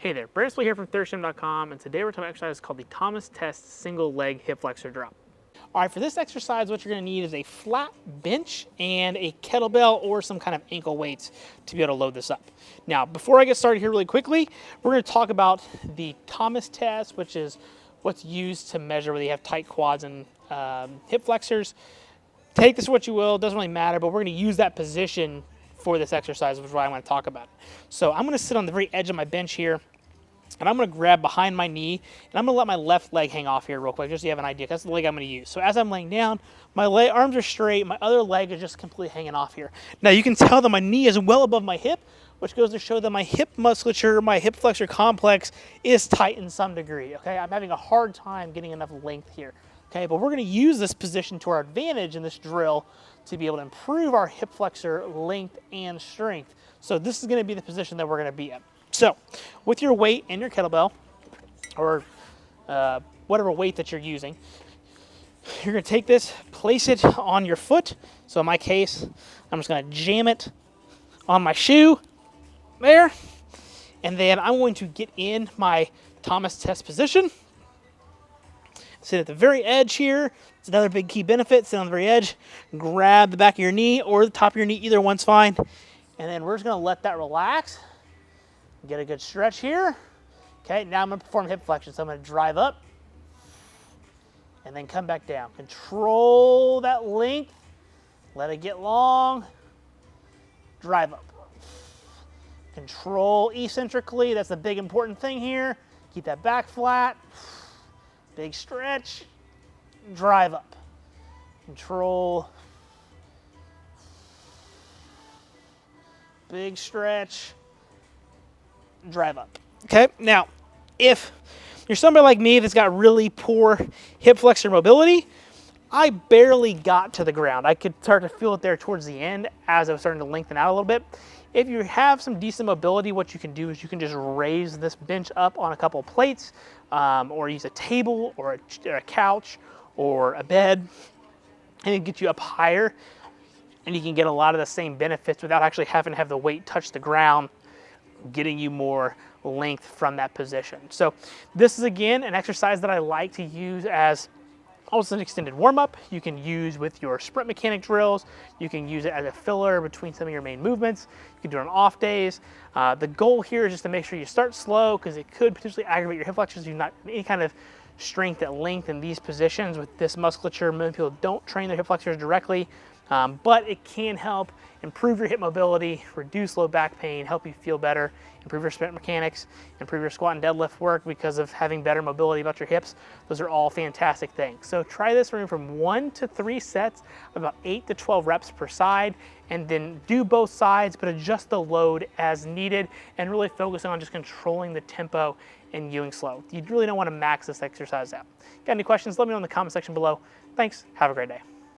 Hey there, Brandon here from ThirstGym.com, and today we're talking about an exercise called the Tightness single leg hip flexor drop. All right, for this exercise, what you're going to need is a flat bench and a kettlebell or some kind of ankle weights to be able to load this up. Now, before I get started here really quickly, we're going to talk about the Tightness test, which is what's used to measure whether you have tight quads and hip flexors. Take this for what you will, it doesn't really matter, but we're going to use that position for this exercise, which is why I want to talk about it. So I'm going to sit on the very edge of my bench here, and I'm going to grab behind my knee, and I'm going to let my left leg hang off here real quick, just so you have an idea. That's the leg I'm going to use. So as I'm laying down, my arms are straight, my other leg is just completely hanging off here. Now you can tell that my knee is well above my hip, which goes to show that my hip musculature, my hip flexor complex is tight in some degree, okay? I'm having a hard time getting enough length here, okay? But we're going to use this position to our advantage in this drill to be able to improve our hip flexor length and strength. So this is going to be the position that we're going to be in. So with your weight and your kettlebell, or whatever weight that you're using, you're going to take this, place it on your foot. So in my case, I'm just going to jam it on my shoe there, and then I'm going to get in my Tightness test position. Sit at the very edge here. It's another big key benefit. Sit on the very edge, grab the back of your knee or the top of your knee, either one's fine. And then we're just going to let that relax. Get a good stretch here. Okay, now I'm going to perform hip flexion. So I'm going to drive up and then come back down. Control that length. Let it get long. Drive up. Control eccentrically. That's the big important thing here. Keep that back flat. Big stretch. Drive up. Control. Big stretch. Drive up. Okay, now if you're somebody like me that's got really poor hip flexor mobility, I barely got to the ground. I could start to feel it there towards the end as I was starting to lengthen out a little bit. If you have some decent mobility, what you can do is you can just raise this bench up on a couple of plates, or use a table or a couch or a bed, and it get you up higher, and you can get a lot of the same benefits without actually having to have the weight touch the ground, getting you more length from that position. So this is, again, an exercise that I like to use as also an extended warm-up. You can use with your sprint mechanic drills. You can use it as a filler between some of your main movements. You can do it on off days. The goal here is just to make sure you start slow, because it could potentially aggravate your hip flexors if you're not any kind of strength at length in these positions with this musculature. Many people don't train their hip flexors directly, but it can help improve your hip mobility, reduce low back pain, help you feel better, improve your sprint mechanics, improve your squat and deadlift work because of having better mobility about your hips. Those are all fantastic things. So try this from 1 to 3 sets, about 8 to 12 reps per side, and then do both sides, but adjust the load as needed and really focus on just controlling the tempo and going slow. You really don't want to max this exercise out. Got any questions? Let me know in the comment section below. Thanks. Have a great day.